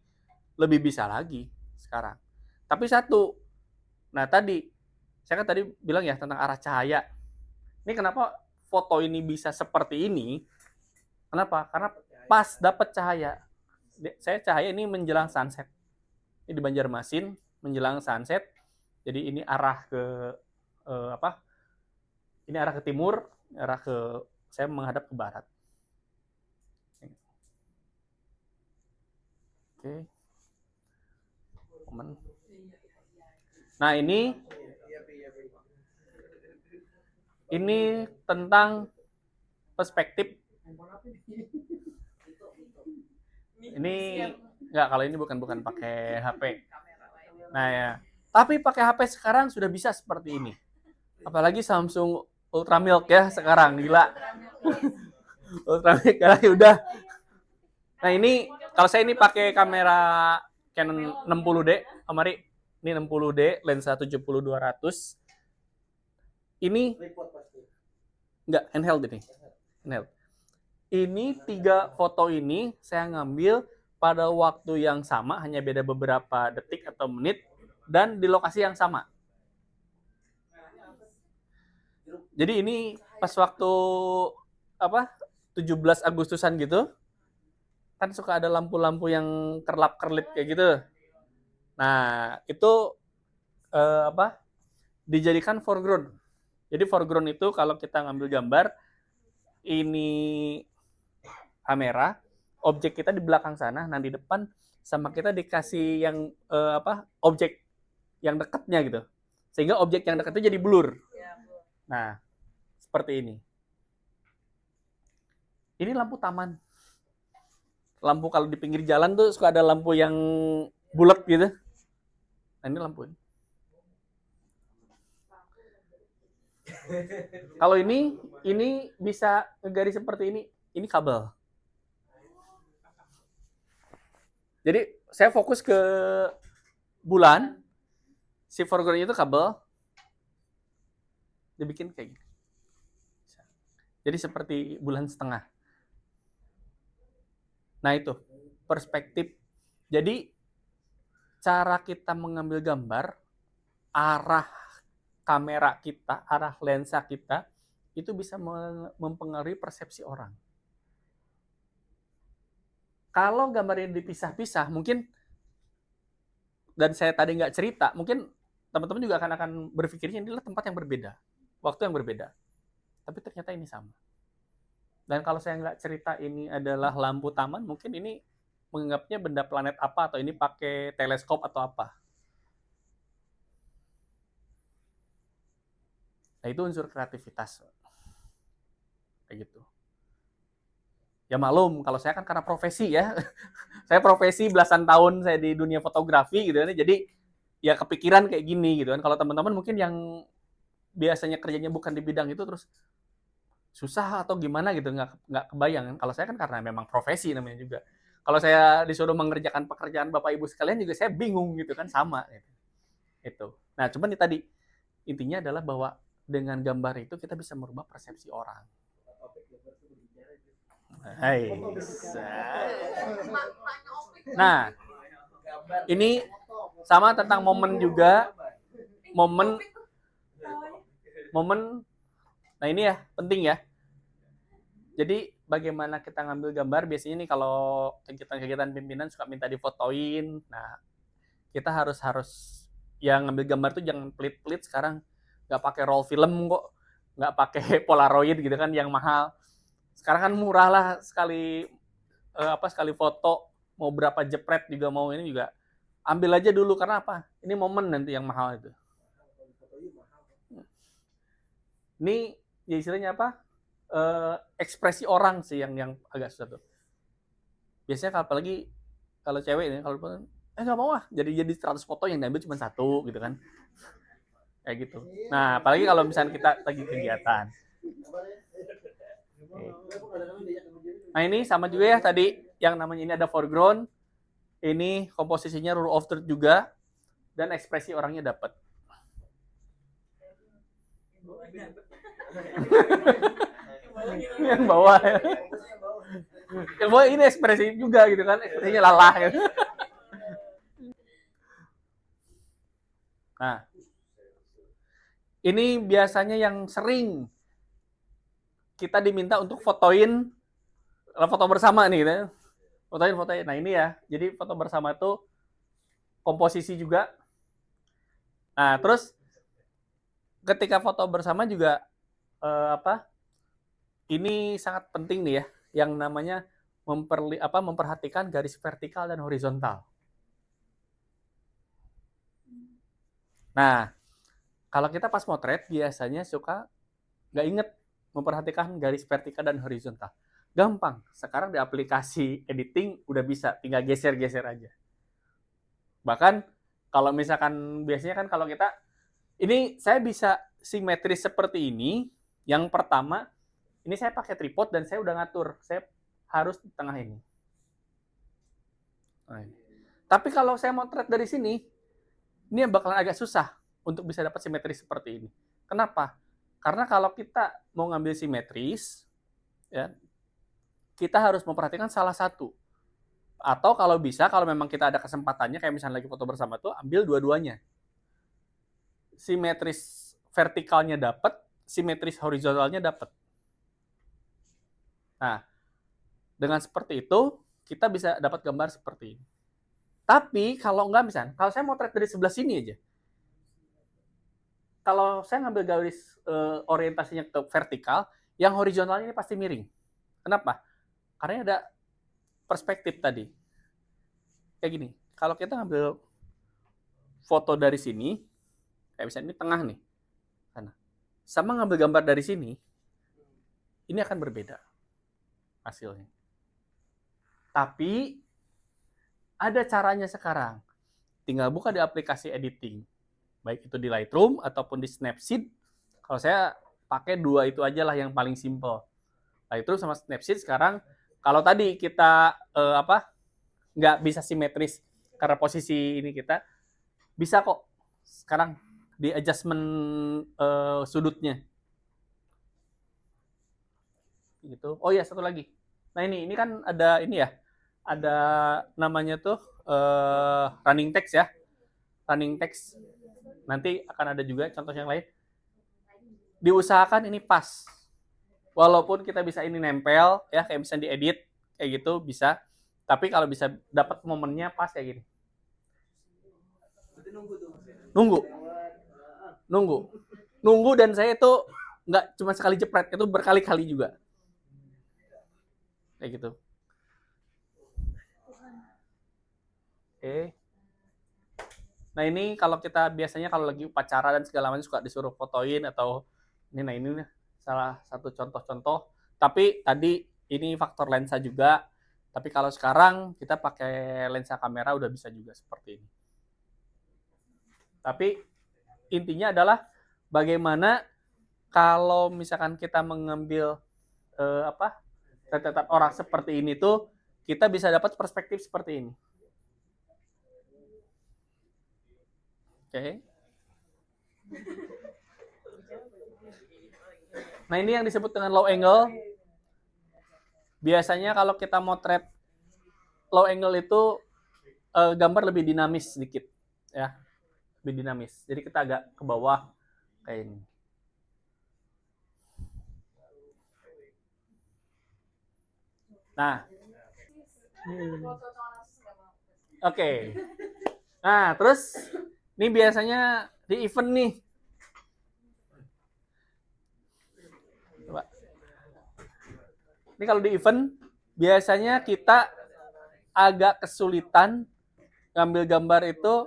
Lebih bisa lagi sekarang. Tapi satu, nah tadi, saya kan tadi bilang ya tentang arah cahaya. Ini kenapa foto ini bisa seperti ini? Kenapa? Karena pas dapat cahaya. Saya cahaya ini menjelang sunset. Ini di Banjarmasin, menjelang sunset. Jadi ini arah ke Ini arah ke timur, saya menghadap ke barat. Oke. Momen. Nah, ini tentang perspektif. Ini enggak, kalau ini bukan pakai HP. Nah, ya. Tapi pakai HP sekarang sudah bisa seperti ini. Apalagi Samsung Ultramilk ya sekarang, gila. Ultramilk udah. Nah, ini kalau saya ini pakai kamera Canon 60D, Amari. Ini 60D, lensa 70-200. Ini enggak, handheld ini. Handheld. Ini 3 foto ini saya ngambil pada waktu yang sama, hanya beda beberapa detik atau menit, dan di lokasi yang sama. Jadi ini pas waktu 17 Agustusan gitu, kan suka ada lampu-lampu yang kerlap-kerlip kayak gitu. Nah, itu dijadikan foreground. Jadi foreground itu kalau kita ngambil gambar, ini kamera, objek kita di belakang sana, nah di depan sama kita dikasih yang objek yang dekatnya gitu. Sehingga objek yang dekat itu jadi blur. Nah, seperti ini. Ini lampu taman. Lampu kalau di pinggir jalan tuh suka ada lampu yang bulat gitu. Nah, ini lampu ini. Kalau ini bisa ngegaris seperti ini. Ini kabel. Jadi saya fokus ke bulan. Si foreground itu kabel dibikin kayak gini. Jadi seperti bulan setengah. Nah itu perspektif. Jadi cara kita mengambil gambar, arah kamera kita, arah lensa kita, itu bisa mempengaruhi persepsi orang. Kalau gambarnya dipisah-pisah, mungkin, dan saya tadi nggak cerita, mungkin teman-teman juga akan berpikirnya ini adalah tempat yang berbeda, waktu yang berbeda. Tapi ternyata ini sama. Dan kalau saya nggak cerita ini adalah lampu taman, mungkin ini menganggapnya benda planet apa, atau ini pakai teleskop atau apa. Nah, itu unsur kreativitas. Kayak gitu. Ya maklum, kalau saya kan karena profesi ya. Saya profesi belasan tahun saya di dunia fotografi gitu kan. Jadi ya kepikiran kayak gini gitu kan. Kalau teman-teman mungkin yang biasanya kerjanya bukan di bidang itu terus susah atau gimana gitu, nggak kebayang. Kalau saya kan karena memang profesi namanya juga. Kalau saya disuruh mengerjakan pekerjaan Bapak Ibu sekalian juga saya bingung gitu kan, sama gitu. Itu. Nah, cuman tadi intinya adalah bahwa dengan gambar itu kita bisa merubah persepsi orang. Hai. Nah, ini sama tentang momen juga. Momen. Nah ini ya penting ya. Jadi bagaimana kita ngambil gambar, biasanya nih kalau kegiatan-kegiatan pimpinan suka minta difotoin. Nah, kita harus yang ngambil gambar tuh jangan pelit-pelit sekarang, nggak pakai roll film kok, nggak pakai polaroid gitu kan yang mahal. Sekarang kan murah lah, sekali sekali foto mau berapa jepret juga, mau ini juga ambil aja dulu. Karena apa? Ini momen nanti yang mahal itu. Ini ya istilahnya apa? Ekspresi orang sih yang agak susah tuh. Biasanya apalagi kalau cewek ini, kalau nggak mau jadi 100 foto yang diambil cuma satu gitu kan, kayak gitu. Nah apalagi kalau misalnya kita lagi kegiatan. Nah ini sama juga ya tadi yang namanya, ini ada foreground, ini komposisinya rule of third juga, dan ekspresi orangnya dapat. Yang bawah ya. Yang bawah ini ekspresi juga gitu kan, ekspresinya lalah gitu. Nah, ini biasanya yang sering kita diminta untuk fotoin, foto bersama nih gitu. Fotoin. Nah ini ya, jadi foto bersama itu komposisi juga. Nah terus ketika foto bersama juga ini sangat penting nih ya, yang namanya memperhatikan garis vertikal dan horizontal. Nah, kalau kita pas motret biasanya suka nggak inget memperhatikan garis vertikal dan horizontal. Gampang, sekarang di aplikasi editing udah bisa, tinggal geser-geser aja. Bahkan kalau misalkan biasanya kan kalau kita, ini saya bisa simetris seperti ini. Yang pertama, ini saya pakai tripod dan saya udah ngatur, saya harus di tengah ini. Nah, tapi kalau saya motret dari sini, ini bakalan agak susah untuk bisa dapat simetris seperti ini. Kenapa? Karena kalau kita mau ngambil simetris, ya, kita harus memperhatikan salah satu. Atau kalau bisa, kalau memang kita ada kesempatannya, kayak misalnya lagi foto bersama tuh, ambil dua-duanya. Simetris vertikalnya dapat, simetris horizontalnya dapat. Nah, dengan seperti itu, kita bisa dapat gambar seperti ini. Tapi kalau enggak, misalnya, kalau saya motret dari sebelah sini aja, kalau saya ngambil garis orientasinya ke vertikal, yang horizontalnya ini pasti miring. Kenapa? Karena ada perspektif tadi. Kayak gini, kalau kita ngambil foto dari sini, kayak misalnya ini tengah nih, sama ngambil gambar dari sini, ini akan berbeda hasilnya. Tapi ada caranya sekarang. Tinggal buka di aplikasi editing, baik itu di Lightroom ataupun di Snapseed. Kalau saya pakai dua itu aja lah yang paling simple. Lightroom sama Snapseed sekarang, kalau tadi kita nggak bisa simetris karena posisi ini kita, bisa kok sekarang di adjustment sudutnya. Gitu. Oh ya, satu lagi. Nah, ini kan ada ini ya. Ada namanya tuh running text ya. Running text. Nanti akan ada juga contoh yang lain. Diusahakan ini pas. Walaupun kita bisa ini nempel ya, kayak bisa diedit kayak gitu bisa. Tapi kalau bisa dapat momennya pas kayak gini. Nunggu. Nunggu dan saya itu nggak cuma sekali jepret, itu berkali-kali juga. Kayak gitu. Oke. Nah, ini kalau kita biasanya kalau lagi upacara dan segala macam suka disuruh fotoin atau ini, nah ini salah satu contoh-contoh. Tapi tadi ini faktor lensa juga. Tapi kalau sekarang kita pakai lensa kamera udah bisa juga seperti ini. Tapi intinya adalah bagaimana kalau misalkan kita mengambil rentetan orang seperti ini tuh kita bisa dapat perspektif seperti ini. Oke. Nah, ini yang disebut dengan low angle. Biasanya kalau kita motret low angle itu gambar lebih dinamis sedikit, ya, lebih dinamis. Jadi kita agak ke bawah kayak ini. Nah, oke. Nah, terus ini biasanya di event nih. Coba. Ini kalau di event biasanya kita agak kesulitan ngambil gambar itu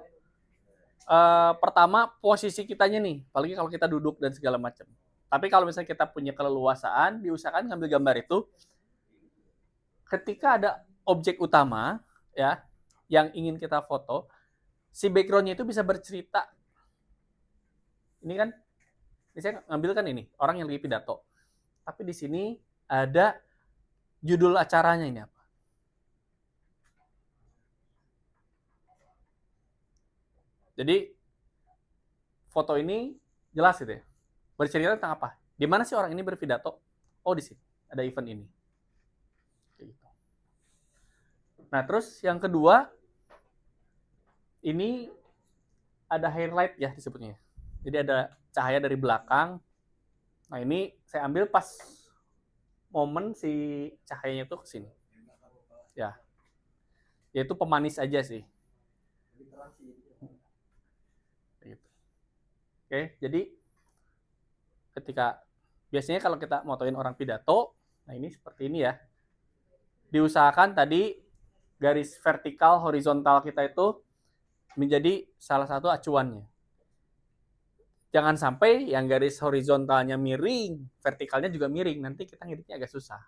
pertama posisi kitanya nih, apalagi kalau kita duduk dan segala macam. Tapi kalau misalnya kita punya keleluasaan, diusahakan ngambil gambar itu ketika ada objek utama ya yang ingin kita foto, si backgroundnya itu bisa bercerita. Ini kan, ini saya ngambil kan ini orang yang lagi pidato. Tapi di sini ada judul acaranya ini apa? Jadi foto ini jelas gitu ya. Bercerita tentang apa? Di mana sih orang ini berpidato? Oh, di sini ada event ini. Nah, terus yang kedua ini ada highlight ya disebutnya. Jadi ada cahaya dari belakang. Nah, ini saya ambil pas momen si cahayanya itu ke sini. Ya. Yaitu pemanis aja sih. Oke, jadi ketika biasanya kalau kita motoin orang pidato, nah ini seperti ini ya. Diusahakan tadi garis vertikal horizontal kita itu menjadi salah satu acuannya. Jangan sampai yang garis horizontalnya miring, vertikalnya juga miring. Nanti kita ngeditnya agak susah.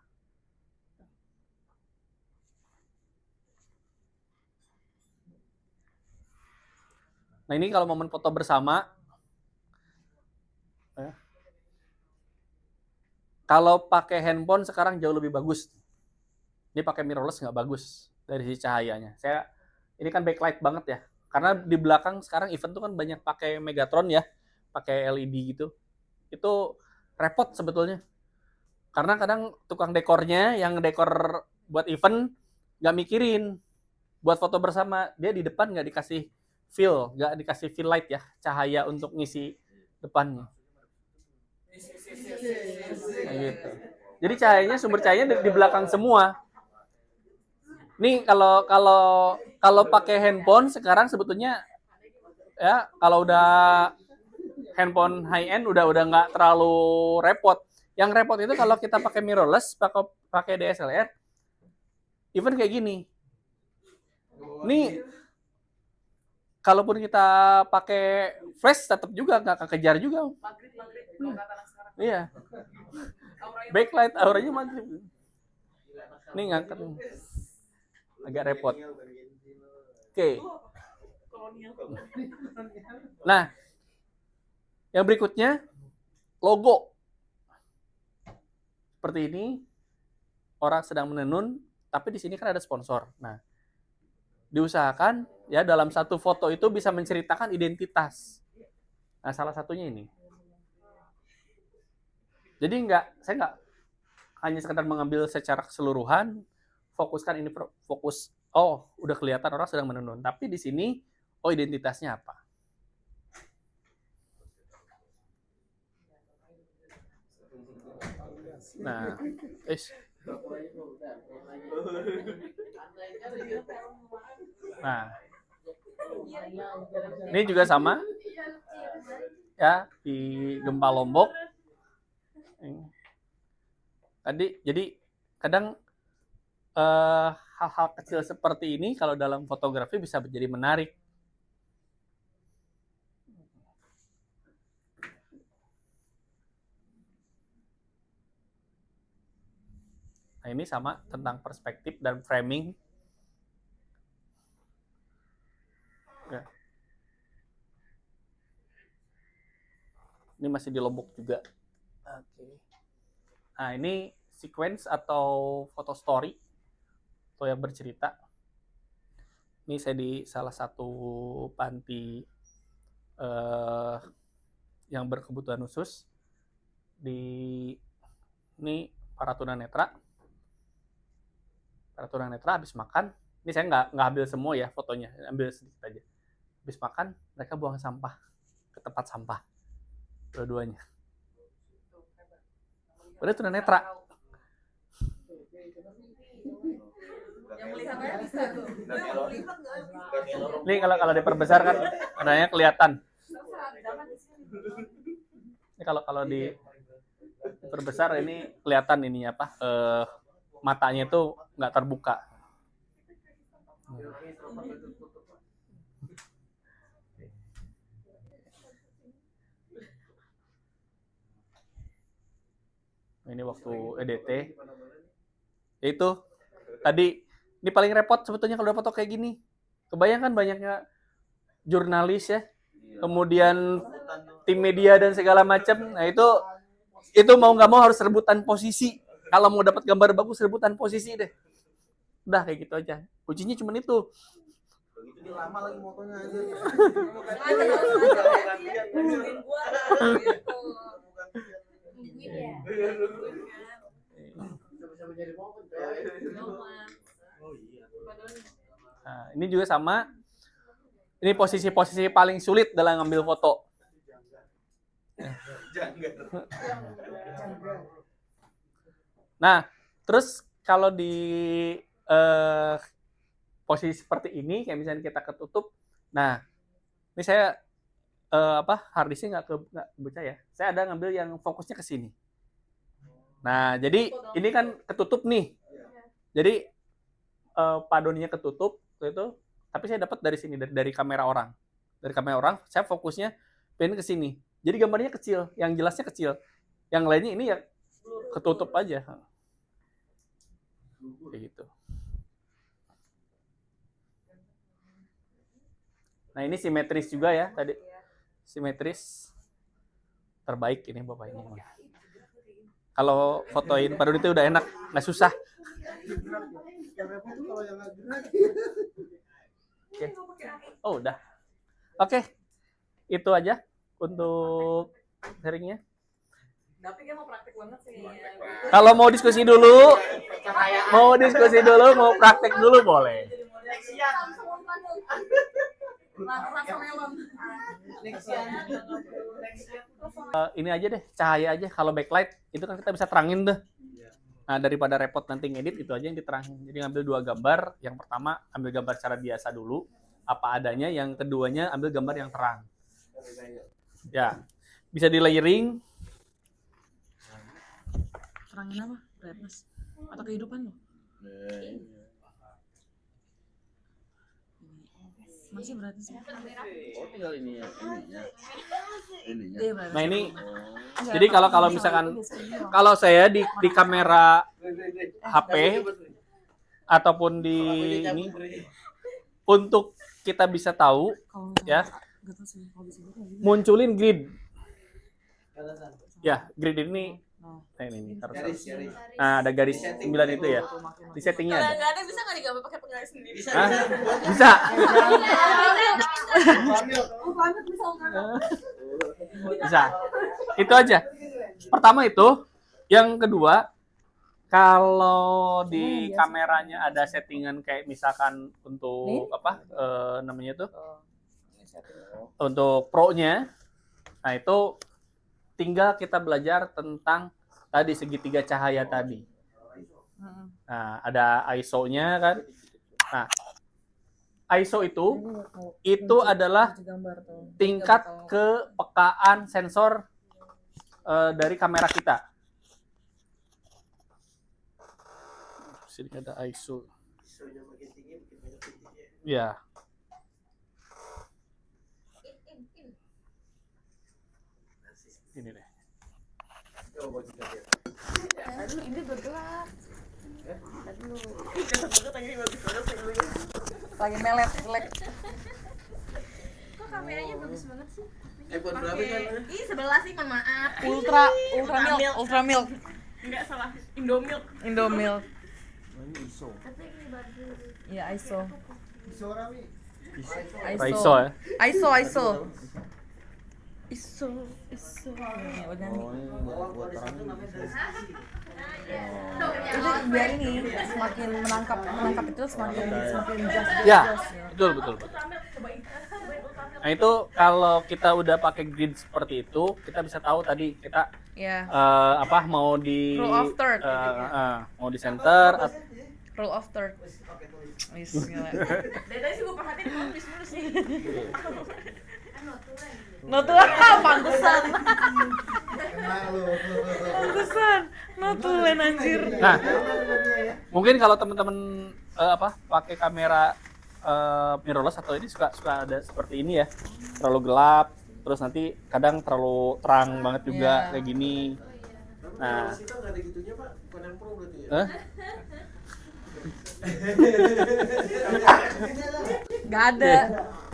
Nah, ini kalau momen foto bersama, kalau pakai handphone sekarang jauh lebih bagus. Ini pakai mirrorless nggak bagus dari sisi cahayanya. Ini kan backlight banget ya. Karena di belakang sekarang event tuh kan banyak pakai Megatron ya, pakai LED gitu. Itu repot sebetulnya. Karena kadang tukang dekornya yang dekor buat event nggak mikirin buat foto bersama, dia di depan nggak dikasih nggak dikasih fill light ya, cahaya untuk ngisi depannya. Nah, gitu. Jadi cahayanya, sumber cahayanya di belakang semua. Nih kalau pakai handphone sekarang sebetulnya ya kalau udah handphone high end udah nggak terlalu repot. Yang repot itu kalau kita pakai mirrorless, pakai DSLR, even kayak gini. Nih kalaupun kita pakai flash tetap juga nggak kekejar juga. Iya. Backlight auranya maghrib. Ini ngangkat. Agak repot. Oke. Nah, yang berikutnya logo. Seperti ini, orang sedang menenun, tapi di sini kan ada sponsor. Nah, diusahakan ya dalam satu foto itu bisa menceritakan identitas. Nah, salah satunya ini. Jadi saya nggak hanya sekedar mengambil secara keseluruhan, fokuskan ini fokus. Oh, udah kelihatan orang sedang menenun. Tapi di sini, oh identitasnya apa? Nah, nah, ini juga sama ya di gempa Lombok. Jadi kadang hal-hal kecil seperti ini kalau dalam fotografi bisa menjadi menarik. Nah, ini sama tentang perspektif dan framing. Ya. Ini masih di Lombok juga. Oke. Nah, ini sequence atau foto story atau yang bercerita. Ini saya di salah satu panti yang berkebutuhan khusus. Ini para tunanetra. Para tunanetra habis makan. Ini saya nggak ambil semua ya fotonya, ambil sedikit aja. Habis makan, mereka buang sampah ke tempat sampah. Dua-duanya. Udah tunanetra. Yang melihatnya bisa tuh. Ini kalau diperbesar kan adanya kelihatan. Ini kalau diperbesar ini kelihatan ininya apa? Matanya itu nggak terbuka. Ini waktu EDT. Itu tadi ini paling repot sebetulnya kalau udah foto kayak gini. Kebayangkan banyaknya jurnalis ya, kemudian tim media dan segala macam. Nah itu mau nggak mau harus rebutan posisi. Kalau mau dapat gambar bagus rebutan posisi deh. Udah kayak gitu aja. Kuncinya cuma itu. Begitu dia lama lagi motonya aja. Nah, ini juga sama. Ini posisi-posisi paling sulit dalam ngambil foto. Nah, terus kalau di posisi seperti ini, kayak misalnya kita ketutup, nah, ini saya harddisknya nggak kebaca ya. Saya ada ngambil yang fokusnya ke sini. Nah, jadi ini kan ketutup nih. Jadi padoninya ketutup itu, tapi saya dapat dari sini dari kamera orang. Dari kamera orang, saya fokusnya pengen ke sini. Jadi gambarnya kecil, yang jelasnya kecil. Yang lainnya ini ya ketutup aja. Kayak gitu. Nah, ini simetris juga ya tadi. Simetris. Terbaik ini Bapak ini. Kalau fotoin padon itu udah enak, nggak susah. Oke. Oh, udah. Oke. Itu aja untuk sharingnya. Tapi dia mau praktek banget sih. Kalau mau diskusi dulu, mau praktek dulu boleh. Ini aja deh, cahaya aja. Kalau backlight itu kan kita bisa terangin tuh. Nah, daripada repot nanti ngedit, itu aja yang diterangin. Jadi ngambil 2 gambar. Yang pertama ambil gambar cara biasa dulu, apa adanya. Yang keduanya ambil gambar yang terang. Ya, bisa di layering. Terangin apa? Brightness atau kehidupan lo? Masih brightness ya? Oh, tinggal ininya. Nah, ini jadi kalau misalkan kalau saya di kamera HP ataupun di ini untuk kita bisa tahu ya, munculin grid. Ya, grid ini ini harus. Nah, ada garis 9 itu ya. Di settingnya ada. Kalau nggak ada bisa nggak digambar pakai penggaris sendiri? Hah? Bisa. Bisa. Itu aja. Pertama itu. Yang kedua, kalau di kameranya ada settingan kayak misalkan untuk apa namanya itu untuk pro-nya, nah itu tinggal kita belajar tentang tadi segitiga cahaya tadi. Nah, ada ISO-nya kan. Nah, ISO itu adalah tingkat kepekaan sensor dari kamera kita. Sini ada ISO. ISO-nya makin tinggi, makin banyak titiknya. Ya. Ini deh. Coba kita lihat. Aduh, ini bergelap. Aduh. Lagi melet, jelek. Kok kameranya bagus banget sih? iPhone berapa kan? Ih, 11 sih, mohon maaf. Ultra milk. Enggak salah, Indomilk. Indomilk. Ini ISO. Tapi ini bagus. Iya, ISO. ISO Rami. ISO ya. ISO. Nih, udah nih. Buat terang namanya dari sisi. Itu biar ini semakin menangkap itu semakin jelas. Ya, betul. Nah itu kalau kita udah pakai grid seperti itu, kita bisa tahu tadi kita Ya, apa mau di Rule of third. mau di center rule of third. Wis, gila. Dari tadi sih gue perhatiin kamu mulu sih. Notulen, pantesan. Enak lu. Pantesan. Notulen anjir. Nah, mungkin kalau teman-teman apa pakai kamera mirrorless atau ini suka ada seperti ini ya, terlalu gelap, terus nanti kadang terlalu terang banget juga Iya. kayak gini. Nah, Kita nggak ada gitunya Pak, Conan Pro berarti ya? Gak ada.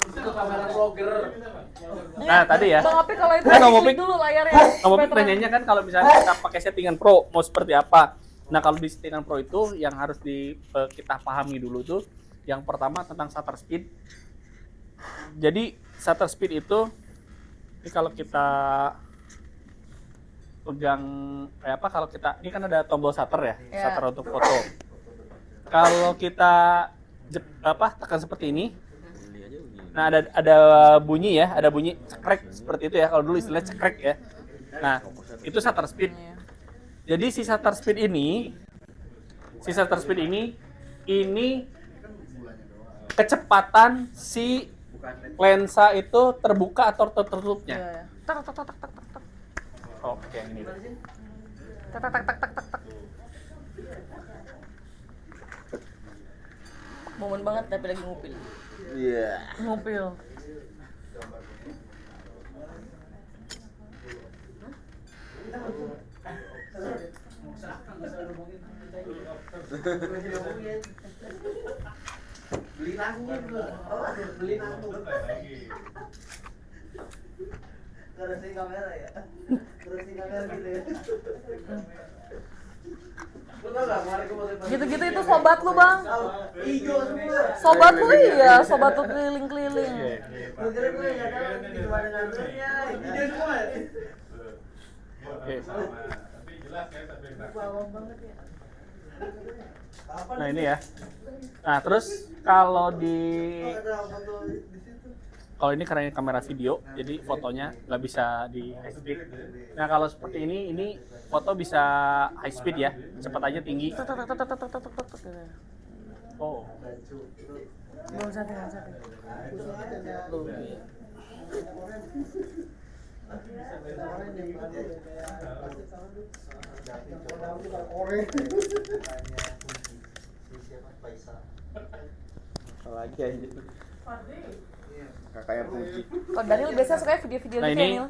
Itu kamera vlogger. Nah tadi ya. Bang Apik kalau itu Nah, Bang klik Apik- dulu layarnya. Kamu supaya terang. nanyanya kan kalau misalnya kita pakai settingan pro mau seperti apa. Nah kalau di settingan pro itu yang harus kita pahami dulu tuh, yang pertama tentang shutter speed. Jadi shutter speed itu ini kalau kita pegang kalau kita ini kan ada tombol shutter ya, Ya. shutter untuk foto. Kalau kita tekan seperti ini, nah ada bunyi ya, ada bunyi cekrek seperti itu ya. Kalau dulu istilahnya cekrek ya. Nah itu shutter speed. Iya. Jadi si shutter speed ini kecepatan si lensa itu terbuka atau tertutupnya. Iya, iya. Tak tak tak tak tak tak tak. Oke, ini. Tak tak tak tak tak tak tak. Momen banget tapi lagi ngupil. Iya. Ngupil. Beli nanggung bro. Beli nanggung. Terusin kamera ya. Terusin kamera gitu ya. Lu tau gak kemarin gue mau Gitu-gitu itu sobat lu, Bang. hijau semua. Sobat lu iya, sobat lu keliling-keliling. Lu kira gue ya kan cuma ada nganturnya. Hijau semua. Oke. Bawang banget ya. Nah ini ya. Nah terus kalau Ada foto di situ. kalau ini karena ini kamera video, jadi fotonya nggak bisa di high speed. Nah kalau seperti ini foto bisa high speed ya, cepat aja tinggi. Tak tak tak tak tak tak tak tak tak. Oh, Belum sampai, belum sampai. Lagi aja. Kakaknya Puji. Kalau Daniel biasa suka video-video Nah, gitu ini ya, Nil.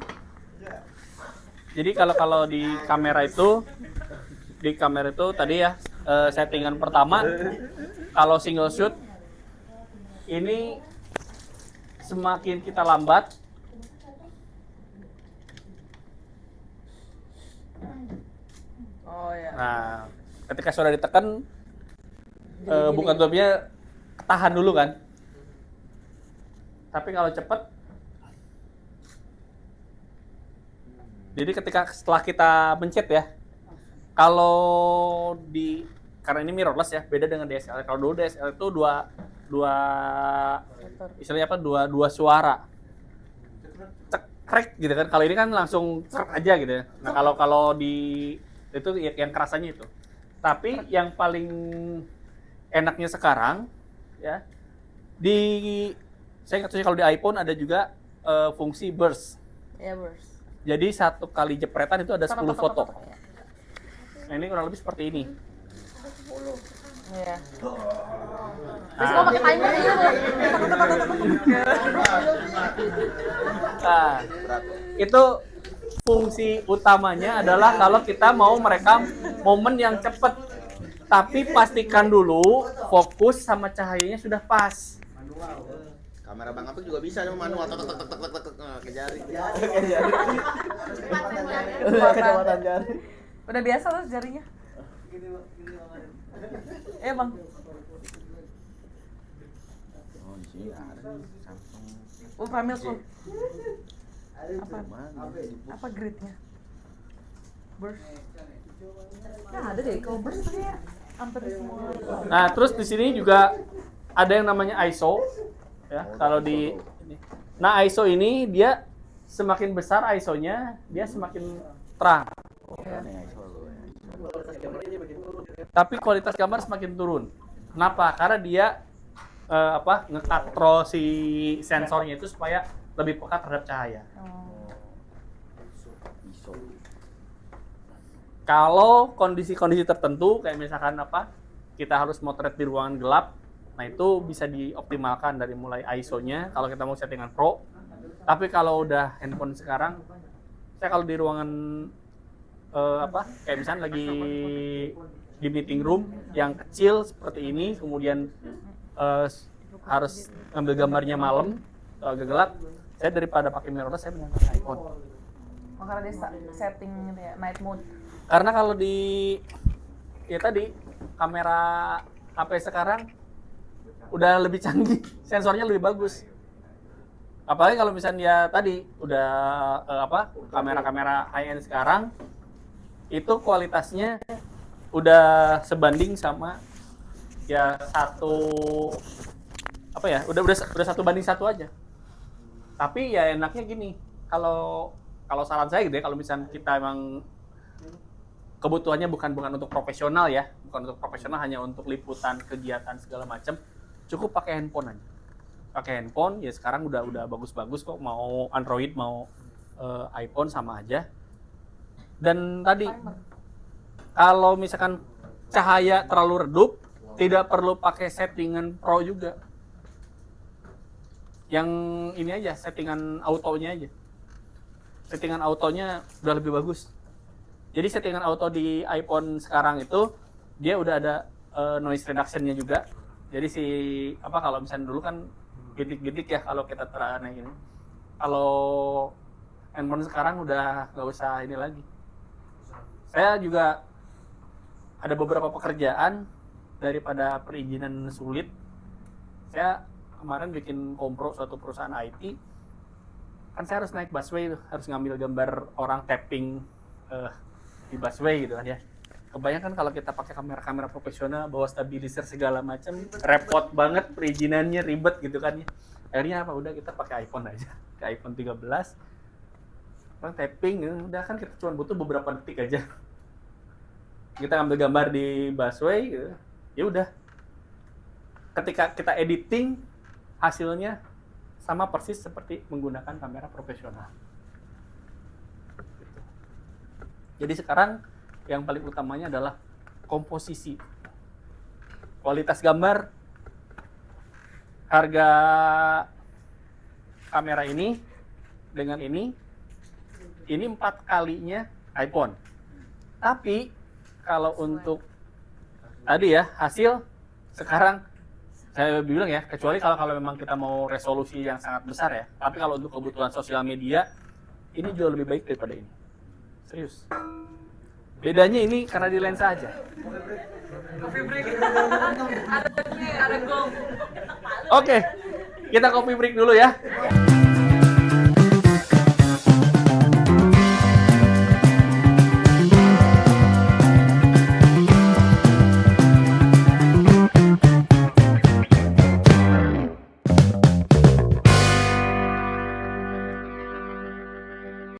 jadi kalau di kamera itu tadi ya settingan pertama kalau single shoot ini semakin kita lambat Oh ya. nah ketika sudah ditekan Jadi bukan gini. tutupnya tahan dulu kan, tapi kalau cepet Jadi setelah kita mencet ya, kalau karena ini mirrorless ya, beda dengan DSLR. Kalau dulu DSLR itu dua istilahnya apa? Dua suara. Cekrek gitu kan. Kalau ini kan langsung cek aja gitu ya. Nah, kalau di itu yang kerasanya itu. Tapi yang paling enaknya sekarang ya saya nggak tahu sih kalau di iPhone ada juga fungsi burst. Ya, burst. Jadi satu kali jepretan itu ada 10 foto. Nah, ini kurang lebih seperti ini. Iya. Terus kalau pakai timer gitu. Nah, itu fungsi utamanya adalah kalau kita mau merekam momen yang cepat. Tapi pastikan dulu fokus sama cahayanya sudah pas. Kamera Bang Apik juga bisa cuma manual tek ke jari. Kecepatan jari. Udah biasa tuh jarinya. Bang. Oh, di sini ada Samsung. Ultra Milk tuh. Apa grade-nya? Burst. Nah, ada deh kalau burst kayak hampir semua. Nah, terus di sini juga ada yang namanya ISO ya. Kalau di Nah, ISO ini dia semakin besar ISO-nya, dia semakin terang. Tapi kualitas gambar semakin turun. Kenapa? Karena dia ngekatro si sensornya itu supaya lebih peka terhadap cahaya. Kalau kondisi-kondisi tertentu kayak misalkan kita harus motret di ruangan gelap, nah itu bisa dioptimalkan dari mulai ISO-nya kalau kita mau settingan pro. Tapi kalau udah handphone sekarang, saya kalau di ruangan kayak misalnya lagi di meeting room yang kecil seperti ini, kemudian harus ngambil gambarnya malam agak gelap, saya daripada pakai mirrorless saya menggunakan iPhone. Makanya dia setting gitu ya, night mode. Karena kalau tadi kamera HP sekarang udah lebih canggih, sensornya lebih bagus. Apalagi kalau misalnya dia tadi udah kamera-kamera high end sekarang itu kualitasnya udah sebanding sama ya udah 1:1 aja. Tapi ya enaknya gini, kalau saran saya gitu ya, kalau misalnya kita emang kebutuhannya bukan untuk profesional ya, bukan untuk profesional, hanya untuk liputan kegiatan segala macam, cukup pakai handphone aja. Pakai handphone ya sekarang udah bagus-bagus kok, mau Android mau iPhone sama aja. Dan tadi kalau misalkan cahaya terlalu redup, tidak perlu pakai settingan pro juga. Yang ini aja, settingan autonya aja. Settingan autonya udah lebih bagus. Jadi settingan auto di iPhone sekarang itu dia udah ada noise reduction-nya juga. Jadi kalau misalnya dulu kan gidik-gidik ya kalau kita naik ini. Kalau handphone sekarang udah nggak usah ini lagi. Saya juga ada beberapa pekerjaan daripada perizinan sulit. Saya kemarin bikin kompro suatu perusahaan IT. Kan saya harus naik busway tuh, harus ngambil gambar orang tapping di busway gitu kan ya. Kebanyakan kalau kita pakai kamera profesional bawa stabilizer segala macam, repot banget perizinannya, ribet gitu kan ya. Akhirnya udah kita pakai iPhone aja, ke iPhone 13. Orang tapping udah kan kita cuma butuh beberapa detik aja. Kita ambil gambar di busway gitu. Ya udah. Ketika kita editing hasilnya sama persis seperti menggunakan kamera profesional. Jadi sekarang yang paling utamanya adalah komposisi. Kualitas gambar, harga kamera ini dengan ini 4 kalinya iPhone. Tapi kalau untuk tadi ya hasil sekarang saya bilang ya, kecuali kalau memang kita mau resolusi yang sangat besar ya. Tapi kalau untuk kebutuhan sosial media ini jauh lebih baik daripada ini. Serius. Bedanya ini karena di lensa aja. Coffee break. Ada gong. Oke, kita coffee break dulu ya.